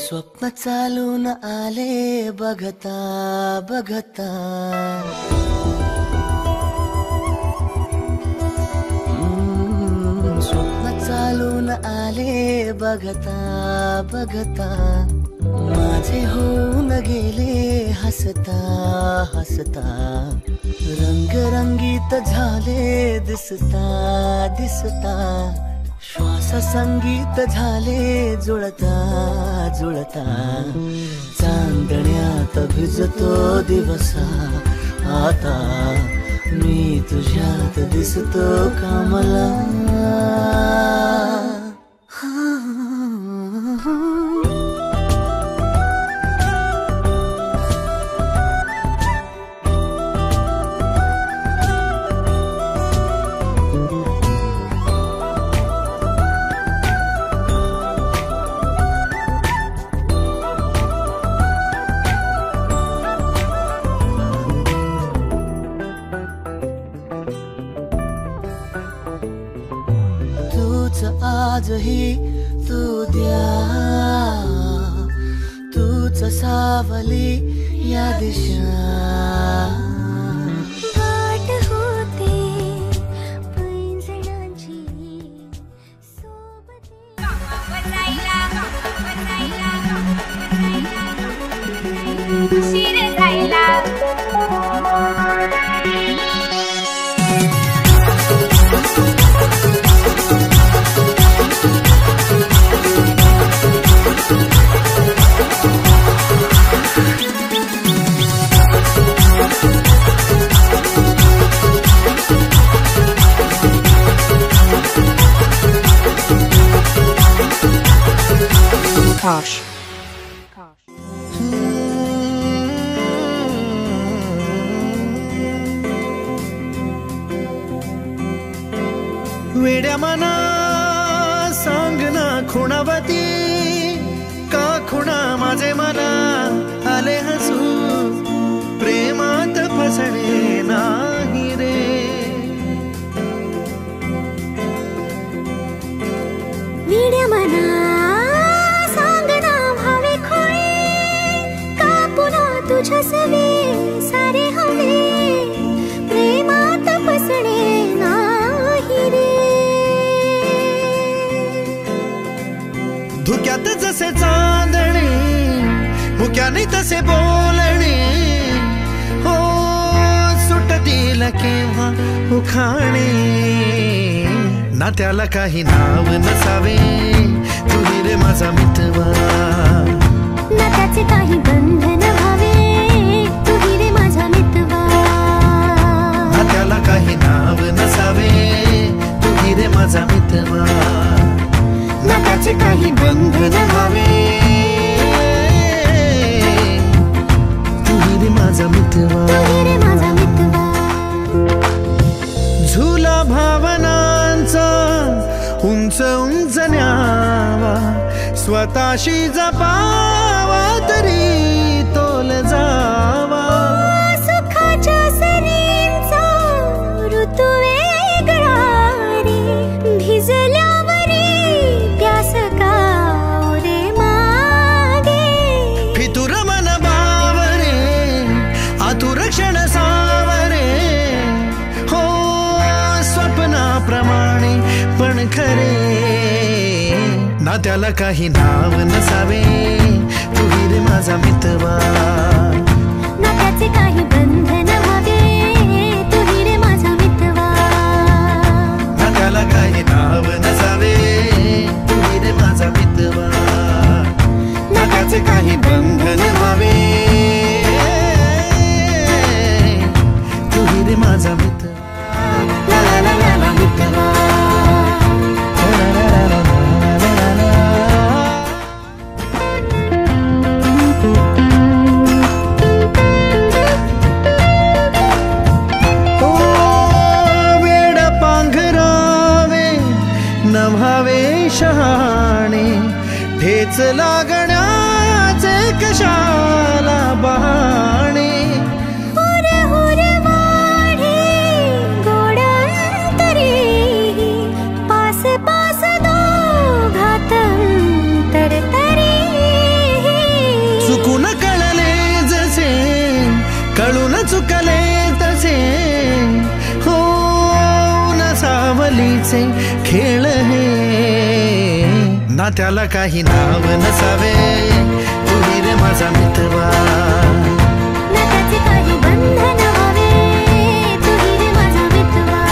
स्वप्न चालून आले बघता बघता, स्वप्न चालून आले बघता बघता, माझे होऊन गेले हसता हसता, रंगरंगीत झाले दिसता दिसता, श्वास संगीत झाले जुळता जुळता, चांदण्यात भिजतो दिवसा आता, मी तुझ्यात दिसतो कामला. आजही तू द्या, तूच सावली या दिशा, वाट होते पैंजणाची सोबत. शिर जायला Kosh. वेड्या मना सांग ना खुणावती, का खुणा माझे मला आले हसू, प्रेमात फसणे नाही रे. वेड्या मना तुझ्या सवे सारे हवे, प्रेमात फसणे नाही रे. धुक्यात जसे चांदणे मुक्याने तसे बोलणे, हो सुटतील केव्हा उखाणे, ना त्याला काही नाव नसावे, तुही रे माझा मितवा, ना त्याचे काही बंधन व्हावे, तुही रे माझा मितवा, ना त्याला काही नाव नसावे, तुही रे माझा मितवा, ना त्याचे काही बंधन व्हावे, तुही रे माझा मितवा, तुही रे माझा मितवा. झुला भावनांचा उंच उंच न्यावा, स्वतःशी जपावा तरी तोल जावा, सुखाच्या सरींचा ऋतू वेगळा रे, भिजल्यावरी प्यास का रे मागे, फितुर मन बावरे आतुर क्षण सावरे, हो स्वप्नाप्रमाणे पण खरे, ना त्याला काही नाव नसावे, तुही रे माझा मितवा, ना त्याचे काही बंधन व्हावे, तुही रे माझा मितवा, ना त्याला काही नाव नसावे, तुही रे माझा मितवा, ना त्याचे काही बंधन व्हावे, तुही रे माझा मितवा, ला ला ला ला ला मितवा. शहाणे ठेच लागण्याचे कशाला बहाणे, हुर हुर वाढे गोड अंतरी, पास पास दोघात तरतरी, प्रेमाचे खेळ हे, ना त्याला काही नाव नसावे, तू ही रे माझा मितवा. ना त्याचे काही बंधन व्हावे, तू ही रे माझा मितवा.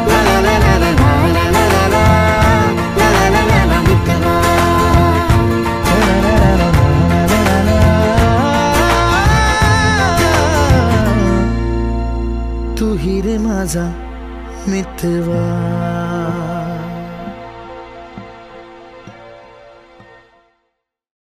ला ला ला ला ला ला ला ला ला ला ला ला ला ला मितवा. तू ही रे माझा मितवा.